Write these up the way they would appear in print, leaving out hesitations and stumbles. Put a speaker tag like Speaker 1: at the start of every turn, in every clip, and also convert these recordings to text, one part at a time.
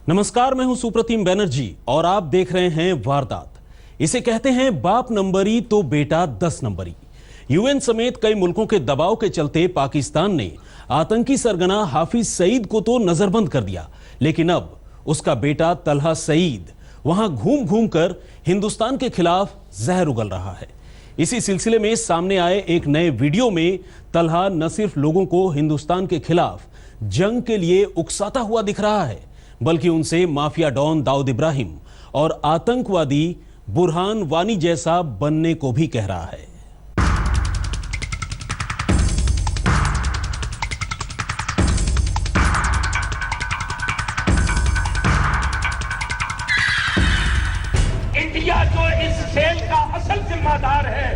Speaker 1: नमस्कार, मैं हूं सुप्रतिम बैनर्जी और आप देख रहे हैं वारदात। इसे कहते हैं बाप नंबरी तो बेटा 10 नंबरी। यूएन समेत कई मुल्कों के दबाव के चलते पाकिस्तान ने आतंकी सरगना हाफिज सईद को तो नजरबंद कर दिया, लेकिन अब उसका बेटा तलहा सईद वहां घूम घूम कर हिंदुस्तान के खिलाफ जहर उगल रहा है। इसी सिलसिले में सामने आए एक नए वीडियो में तलहा न सिर्फ लोगों को हिंदुस्तान के खिलाफ जंग के लिए उकसाता हुआ दिख रहा है, बल्कि उनसे माफिया डॉन दाऊद इब्राहिम और आतंकवादी बुरहान वानी जैसा बनने को भी कह रहा है।
Speaker 2: इंडिया जो इस खेल का असल जिम्मेदार है,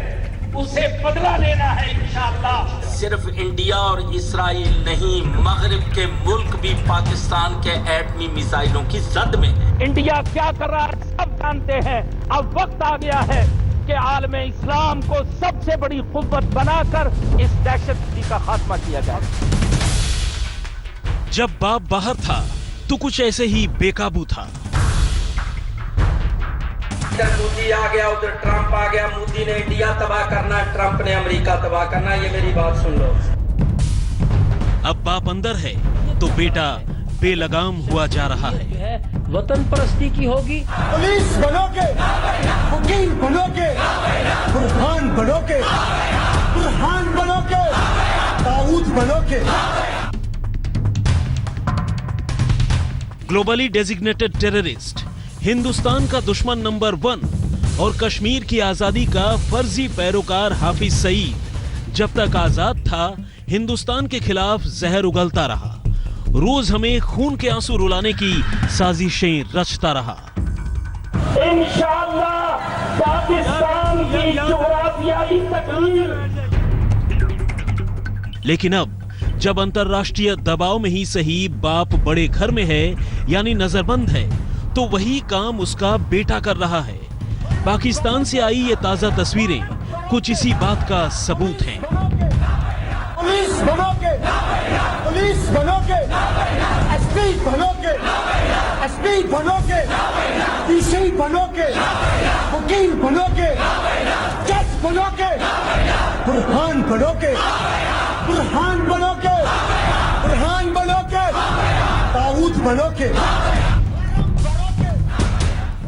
Speaker 2: उसे बदला लेना है इंशाअल्लाह।
Speaker 3: सिर्फ इंडिया और इस्राइल नहीं, मगरिब के मुल्क भी पाकिस्तान के एटमी मिसाइलों की जद में है।
Speaker 2: इंडिया क्या कर रहा है सब जानते हैं। अब वक्त आ गया है कि आलमे इस्लाम को सबसे बड़ी कुव्वत बनाकर इस दहशतगर्दी का खात्मा किया जाए।
Speaker 1: जब बाप बाहर था तो कुछ ऐसे ही बेकाबू था।
Speaker 3: इधर मोदी आ गया, उधर ट्रंप आ गया। मोदी ने इंडिया तबाह करना, ट्रंप ने अमेरिका तबाह करना। ये मेरी बात सुन लो।
Speaker 1: अब बाप अंदर है तो बेटा बेलगाम हुआ जा रहा है।
Speaker 2: वतन परस्ती की होगी।
Speaker 4: पुलिस बनोगे, वकील बनोगे, बुरहान बनोगे, बुरहान बनोगे, दाऊद बनोगे।
Speaker 1: ग्लोबली डेजिग्नेटेड टेररिस्ट, हिंदुस्तान का दुश्मन नंबर 1 और कश्मीर की आजादी का फर्जी पैरोकार हाफिज सईद जब तक आजाद था, हिंदुस्तान के खिलाफ जहर उगलता रहा। रोज हमें खून के आंसू रुलाने की साजिशें रचता रहा।
Speaker 2: इंशाअल्लाह पाकिस्तान की जुग़राफियाई तकदीर।
Speaker 1: लेकिन अब जब अंतर्राष्ट्रीय दबाव में ही सही बाप बड़े घर में है, यानी नजरबंद है, तो वही काम उसका बेटा कर रहा है। पाकिस्तान से आई ये ताजा तस्वीरें कुछ इसी बात का सबूत हैं।
Speaker 4: पुलिस बनोगे, पुलिस बनोगे, एसपी बनोगे, एसपी बनोगे, डीसी बनोगे, वकील बनोगे, जज बनोगे, बुरहान बनोगे, बुरहान बनोगे, बुरहान बनोगे, दाऊद बनोगे।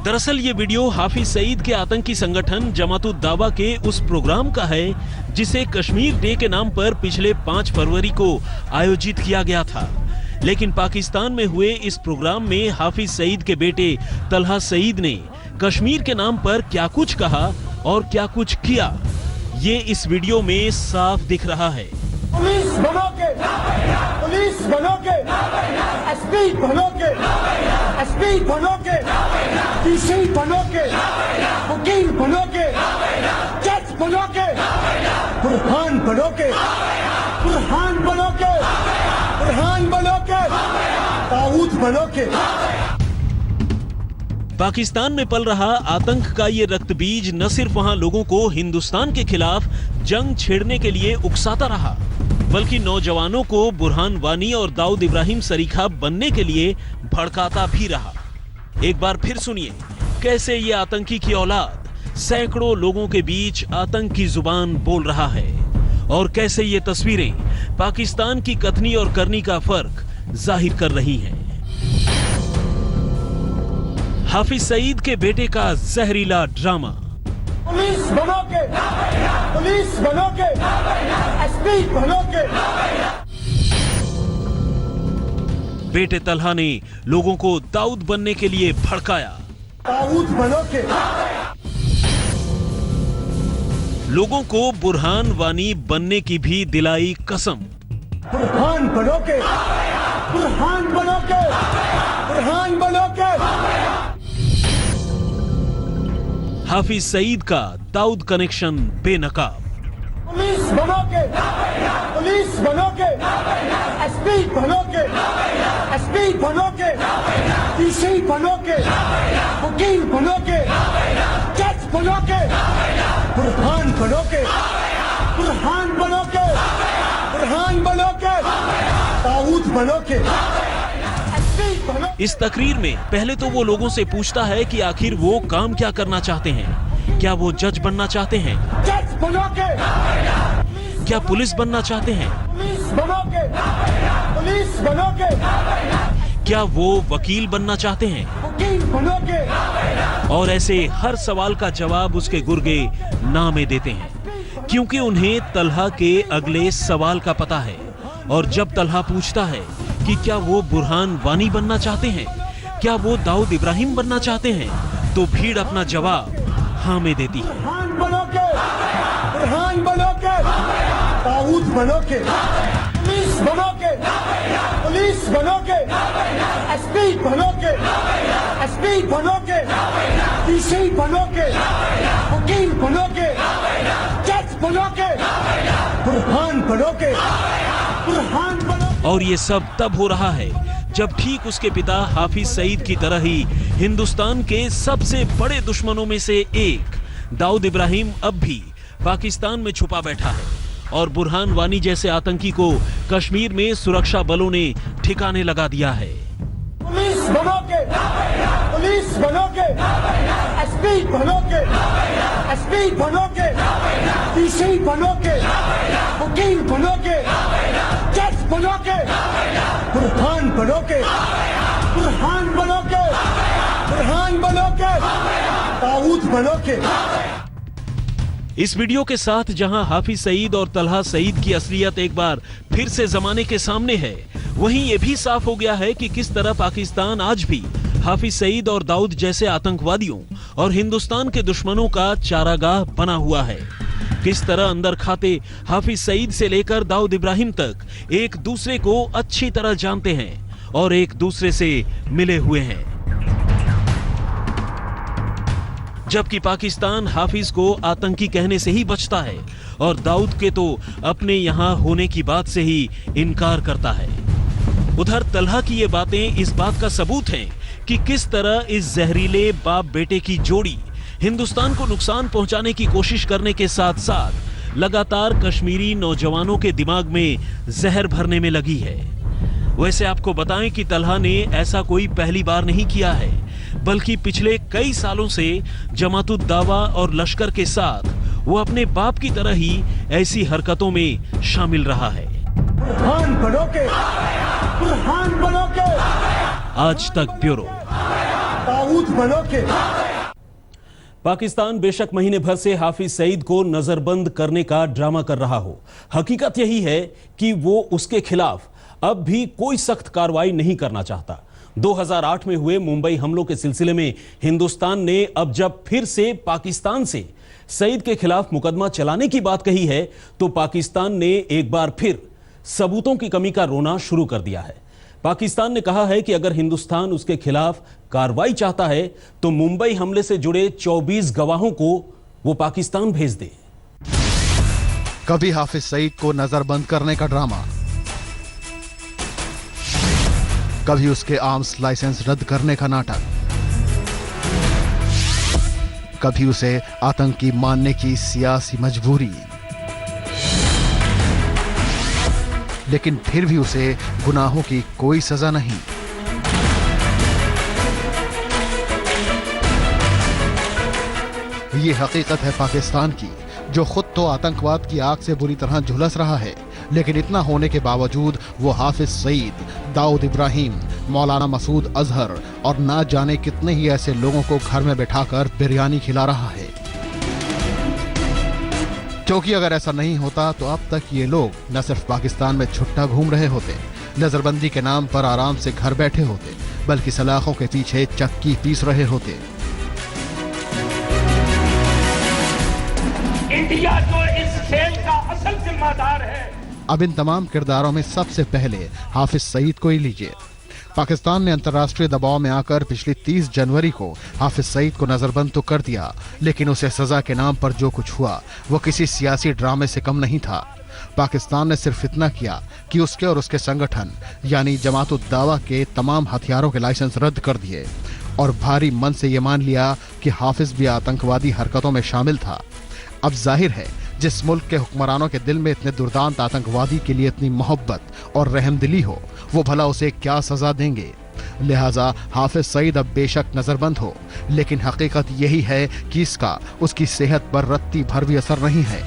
Speaker 1: दरअसल ये वीडियो हाफिज सईद के आतंकी संगठन जमातुद दावा के उस प्रोग्राम का है जिसे कश्मीर डे के नाम पर पिछले 5 फरवरी को आयोजित किया गया था। लेकिन पाकिस्तान में हुए इस प्रोग्राम में हाफिज सईद के बेटे तलहा सईद ने कश्मीर के नाम पर क्या कुछ कहा और क्या कुछ किया, ये इस वीडियो में साफ दिख रहा है।
Speaker 4: पुलिस बनोगे, पुलिस बनोगे, एसपी बनोगे, एसपी बनोगे, डीसी बनोगे, वकील बनोगे, जज बनोगे, बुरहान बनोगे, बुरहान बनोगे, बुरहान बनोगे, दाऊद बनोगे।
Speaker 1: पाकिस्तान में पल रहा आतंक का ये रक्त बीज न सिर्फ वहां लोगों को हिंदुस्तान के खिलाफ जंग छेड़ने के लिए उकसाता रहा, बल्कि नौजवानों को बुरहान वानी और दाऊद इब्राहिम सरीखा बनने के लिए भड़काता भी रहा। एक बार फिर सुनिए कैसे ये आतंकी की औलाद सैकड़ों लोगों के बीच आतंक की जुबान बोल रहा है और कैसे ये तस्वीरें पाकिस्तान की कथनी और करनी का फर्क जाहिर कर रही हैं। हाफिज सईद के बेटे का जहरीला ड्रामा।
Speaker 4: पुलिस बनोगे, पुलिस बनोगे, एसपी बनोगे।
Speaker 1: बेटे तलहा ने लोगों को दाऊद बनने के लिए भड़काया।
Speaker 4: दाऊद बनोगे।
Speaker 1: लोगों को बुरहान वानी बनने की भी दिलाई कसम।
Speaker 4: बुरहान बनोगे, बुरहान बनोगे, बुरहान बनोगे।
Speaker 1: हाफिज सईद का दाऊद कनेक्शन बेनकाब।
Speaker 4: पुलिस बनोगे, पुलिस बनोगे, एसपी बनोगे, एसपी बनोगे, डीसी बनोगे, वकील बनोगे, जज बनोगे, बुरहान बनोगे, बुरहान बनोगे, बुरहान बनोगे, दाऊद बनोगे, एसपी बनोगे।
Speaker 1: इस तकरीर में पहले तो वो लोगों से पूछता है कि आखिर वो काम क्या करना चाहते हैं। क्या वो जज बनना चाहते हैं?
Speaker 4: जज बनोगे,
Speaker 1: क्या पुलिस बनना चाहते हैं?
Speaker 4: पुलिस बनोगे, पुलिस बनोगे,
Speaker 1: क्या वो वकील बनना चाहते हैं?
Speaker 4: वकील बनोगे।
Speaker 1: और ऐसे हर सवाल का जवाब उसके गुर्गे ना में देते हैं, क्योंकि उन्हें तलहा के अगले सवाल का पता है। और जब तलहा पूछता है कि क्या वो बुरहान वानी बनना चाहते हैं, क्या वो दाऊद इब्राहिम बनना चाहते हैं, तो भीड़ अपना जवाब हाँ में देती है।
Speaker 4: बुरहान बनोगे, बुरहान बनोगे, दाऊद बनोगे, पुलिस बनोगे, पुलिस बनोगे, एसपी बनोगे, एसपी बनोगे, डीसी बनोगे, वकील बनोगे, जज बनोगे, बुरहान बनोगे, बुरहान बनोगे।
Speaker 1: और ये सब तब हो रहा है जब ठीक उसके पिता हाफिज सईद की तरह ही हिंदुस्तान के सबसे बड़े दुश्मनों में से एक दाऊद इब्राहिम अब भी पाकिस्तान में छुपा बैठा है और बुरहान वानी जैसे आतंकी को कश्मीर में सुरक्षा बलों ने ठिकाने लगा दिया है।
Speaker 4: पुलिस बनोगे, पुलिस बनोगे, एसपी बनोगे, एसपी बनोगे, डीसी बनोगे, वकील बनोगे, जज बनोगे, बुरहान बनोगे, बुरहान बनोगे, बुरहान बनोगे, दाऊद बनोगे।
Speaker 1: इस वीडियो के साथ जहां हाफिज सईद और तलहा सईद की असलियत एक बार फिर से जमाने के सामने है, वहीं ये भी साफ हो गया है कि किस तरह पाकिस्तान आज भी हाफिज सईद और दाऊद जैसे आतंकवादियों और हिंदुस्तान के दुश्मनों का चारागाह बना हुआ है। किस तरह अंदर खाते हाफिज सईद से लेकर दाऊद इब्राहिम तक एक दूसरे को अच्छी तरह जानते हैं और एक दूसरे से मिले हुए हैं, जबकि पाकिस्तान हाफिज को आतंकी कहने से ही बचता है और दाऊद के तो अपने यहां होने की बात से ही इनकार करता है। उधर तलहा की ये बातें इस बात का सबूत हैं कि किस तरह इस जहरीले बाप बेटे की जोड़ी हिंदुस्तान को नुकसान पहुंचाने की कोशिश करने के साथ साथ लगातार कश्मीरी नौजवानों के दिमाग में जहर भरने में लगी है। वैसे आपको बताएं कि तलहा ने ऐसा कोई पहली बार नहीं किया है, बल्कि पिछले कई सालों से जमातुद दावा और लश्कर के साथ वो अपने बाप की तरह ही ऐसी हरकतों में शामिल रहा है।
Speaker 4: बुरहान बनोगे, बुरहान बनोगे,
Speaker 1: आज तक ब्यूरो।
Speaker 4: दाऊद बनोगे।
Speaker 1: पाकिस्तान बेशक महीने भर से हाफिज सईद को नजरबंद करने का ड्रामा कर रहा हो, हकीकत यही है कि वो उसके खिलाफ अब भी कोई सख्त कार्रवाई नहीं करना चाहता। 2008 में हुए मुंबई हमलों के सिलसिले में हिंदुस्तान ने अब जब फिर से पाकिस्तान से सईद के खिलाफ मुकदमा चलाने की बात कही है, तो पाकिस्तान ने एक बार फिर सबूतों की कमी का रोना शुरू कर दिया है। पाकिस्तान ने कहा है कि अगर हिंदुस्तान उसके खिलाफ कार्रवाई चाहता है तो मुंबई हमले से जुड़े 24 गवाहों को वो पाकिस्तान भेज दे।
Speaker 5: कभी हाफिज सईद को नजरबंद करने का ड्रामा, कभी उसके आर्म्स लाइसेंस रद्द करने का नाटक, कभी उसे आतंकी मानने की सियासी मजबूरी, लेकिन फिर भी उसे गुनाहों की कोई सजा नहीं। ये हकीकत है पाकिस्तान की, जो खुद तो आतंकवाद की आग से बुरी तरह झुलस रहा है, लेकिन इतना होने के बावजूद वो हाफिज सईद, दाऊद इब्राहिम, मौलाना मसूद अजहर और ना जाने कितने ही ऐसे लोगों को घर में बैठाकर बिरयानी खिला रहा है। क्योंकि अगर ऐसा नहीं होता तो अब तक ये लोग न सिर्फ पाकिस्तान में छुट्टा घूम रहे होते, नजरबंदी के नाम पर आराम से घर बैठे होते, बल्कि सलाखों के पीछे चक्की पीस रहे होते।
Speaker 2: इंडिया जो इस खेल का असल जिम्मेदार है।
Speaker 5: अब इन तमाम किरदारों में सबसे पहले हाफिज सईद को ही लीजिए। पाकिस्तान ने अंतर्राष्ट्रीय दबाव में आकर पिछली 30 जनवरी को हाफिज सईद को नजरबंद तो कर दिया, लेकिन उसे सजा के नाम पर जो कुछ हुआ वो किसी सियासी ड्रामे से कम नहीं था। पाकिस्तान ने सिर्फ इतना किया कि उसके और उसके संगठन यानी जमातुद दावा के तमाम हथियारों के लाइसेंस रद्द कर दिए और भारी मन से ये मान लिया कि हाफिज भी आतंकवादी हरकतों में शामिल था। अब जाहिर है जिस मुल्क के हुक्मरानों के दिल में इतने दुर्दांत आतंकवादी के लिए इतनी मोहब्बत और रहमदिली हो, वो भला उसे क्या सजा देंगे। लिहाजा हाफिज सईद अब बेशक नजरबंद हो, लेकिन हकीकत यही है कि इसका उसकी सेहत पर रत्ती भर भी असर नहीं है।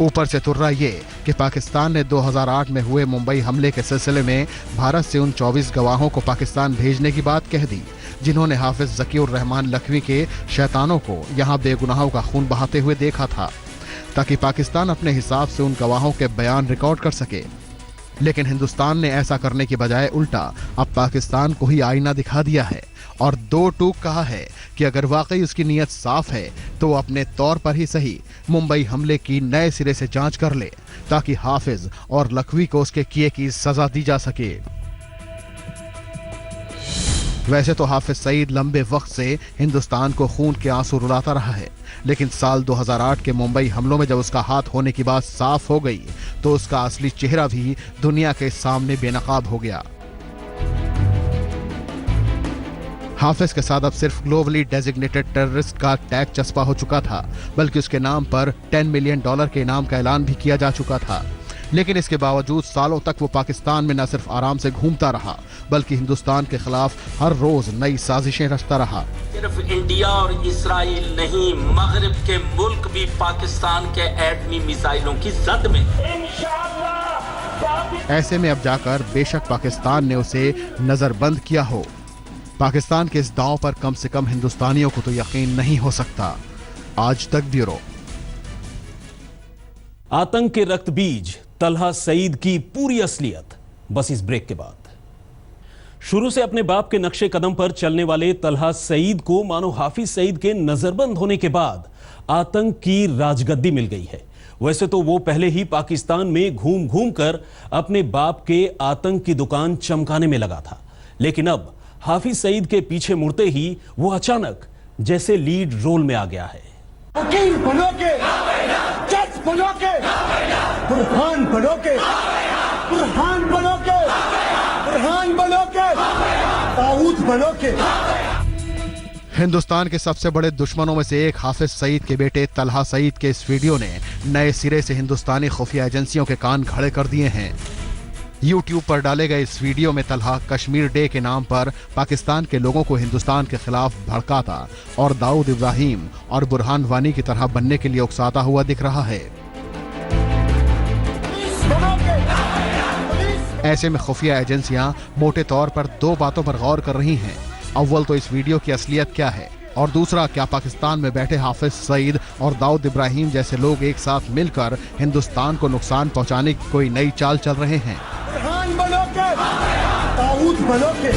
Speaker 5: ऊपर से तुर्रा ये कि पाकिस्तान ने 2008 में हुए मुंबई हमले के सिलसिले में भारत से उन 24 गवाहों को पाकिस्तान भेजने की बात कह दी, जिन्होंने हाफिज ज़कीउर रहमान लखवी के शैतानों को यहां बेगुनाहों का खून बहाते हुए देखा था, ताकि पाकिस्तान अपने हिसाब से उन गवाहों के बयान रिकॉर्ड कर सके। लेकिन हिंदुस्तान ने ऐसा करने की बजाय उल्टा अब पाकिस्तान को ही आईना दिखा दिया है और दो टूक कहा है कि अगर वाकई उसकी नीयत साफ है तो अपने तौर पर ही सही मुंबई हमले की नए सिरे से जांच कर ले, ताकि हाफिज और लखवी को उसके किए की सजा दी जा सके। वैसे तो हाफिज सईद लंबे वक्त से हिंदुस्तान को खून के आंसू रुलाता रहा है, लेकिन साल 2008 के मुंबई हमलों में जब उसका हाथ होने की बात साफ हो गई तो उसका असली चेहरा भी दुनिया के सामने बेनकाब हो गया। हाफिज के साथ अब सिर्फ ग्लोबली डेजिग्नेटेड टेररिस्ट का टैग चस्पा हो चुका था, बल्कि उसके नाम पर $10 मिलियन के इनाम का ऐलान भी किया जा चुका था। लेकिन इसके बावजूद सालों तक वो पाकिस्तान में न सिर्फ आराम से घूमता रहा, बल्कि हिंदुस्तान के खिलाफ हर रोज नई साजिशें रचता रहा।
Speaker 3: सिर्फ इंडिया और इजराइल नहीं, मगरिब के मुल्क भी पाकिस्तान के एटमी मिसाइलों की जद में।
Speaker 5: ऐसे में अब जाकर बेशक पाकिस्तान ने उसे नजरबंद किया हो, पाकिस्तान के इस दांव पर कम से कम हिंदुस्तानियों को तो यकीन नहीं हो सकता। आज तक ब्यूरो।
Speaker 1: आतंक के रक्त बीज तलहा सईद की पूरी असलियत बस इस ब्रेक के बाद। शुरू से अपने बाप के नक्शे कदम पर चलने वाले तलहा सईद को मानो हाफिज सईद के नजरबंद होने के बाद आतंक की राजगद्दी मिल गई है। वैसे तो वो पहले ही पाकिस्तान में घूम घूम कर अपने बाप के आतंक की दुकान चमकाने में लगा था, लेकिन अब हाफिज सईद के पीछे मुड़ते ही वो अचानक जैसे लीड रोल में आ गया है।
Speaker 4: वकील बनोगे, जज बनोगे, बुरहान बनोगे, बुरहान बनोगे, बुरहान बनोगे, ताऊद बनोगे।
Speaker 5: हिंदुस्तान के सबसे बड़े दुश्मनों में से एक हाफिज सईद के बेटे तलहा सईद के इस वीडियो ने नए सिरे से हिंदुस्तानी खुफिया एजेंसियों के कान खड़े कर दिए हैं। YouTube पर डाले गए इस वीडियो में तलहा कश्मीर डे के नाम पर पाकिस्तान के लोगों को हिंदुस्तान के खिलाफ भड़काता और दाऊद इब्राहिम और बुरहान वानी की तरह बनने के लिए उकसाता हुआ दिख रहा है। ऐसे में खुफिया एजेंसियां मोटे तौर पर दो बातों पर गौर कर रही हैं। अव्वल तो इस वीडियो की असलियत क्या है, और दूसरा क्या पाकिस्तान में बैठे हाफिज सईद और दाऊद इब्राहिम जैसे लोग एक साथ मिलकर हिंदुस्तान को नुकसान पहुंचाने की कोई नई चाल चल रहे हैं।
Speaker 4: बुरहान बनोगे, ताऊद बनोगे।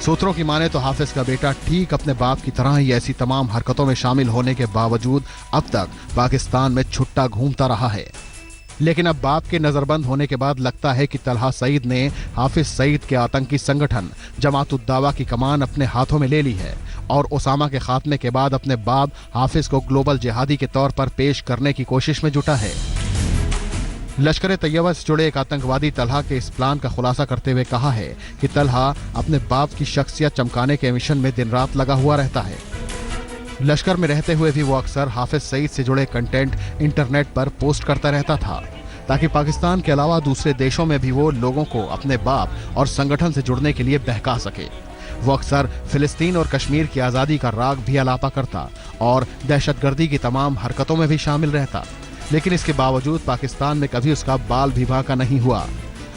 Speaker 5: सूत्रों की माने तो हाफिज का बेटा ठीक अपने बाप की तरह ही ऐसी तमाम हरकतों में शामिल होने के बावजूद अब तक पाकिस्तान में छुट्टा घूमता रहा है। लेकिन अब बाप के नजरबंद होने के बाद लगता है कि तलहा सईद ने हाफिज सईद के आतंकी संगठन जमात-उद-दावा की कमान अपने हाथों में ले ली है और ओसामा के खात्मे के बाद अपने बाप हाफिज को ग्लोबल जिहादी के तौर पर पेश करने की कोशिश में जुटा है। लश्कर तैयबा से जुड़े एक आतंकवादी तलहा के इस प्लान का खुलासा करते हुए कहा है कि तलहा अपने बाप की शख्सियत चमकाने के मिशन में दिन रात लगा हुआ रहता है। लश्कर में रहते हुए भी वो अक्सर हाफिज सईद से जुड़े कंटेंट इंटरनेट पर पोस्ट करता रहता था, ताकि पाकिस्तान के अलावा दूसरे देशों में भी वो लोगों को अपने बाप और संगठन से जुड़ने के लिए बहका सके। वो अक्सर फिलिस्तीन और कश्मीर की आज़ादी का राग भी अलापा करता और दहशतगर्दी की तमाम हरकतों में भी शामिल रहता, लेकिन इसके बावजूद पाकिस्तान में कभी उसका बाल भी बांका नहीं हुआ।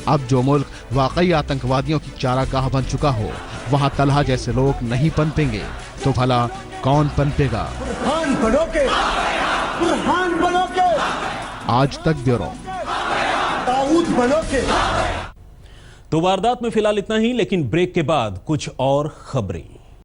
Speaker 5: अब जो मुल्क वाकई आतंकवादियों की चारागाह बन चुका हो, वहाँ तलहा जैसे लोग नहीं पनपेंगे तो भला कौन पनपेगा?
Speaker 4: बुरहान बनोगे, बुरहान बनोगे।
Speaker 5: आज तक ब्यूरो।
Speaker 4: ताऊद बनोगे।
Speaker 1: तो वारदात में फिलहाल इतना ही, लेकिन ब्रेक के बाद कुछ और खबरें।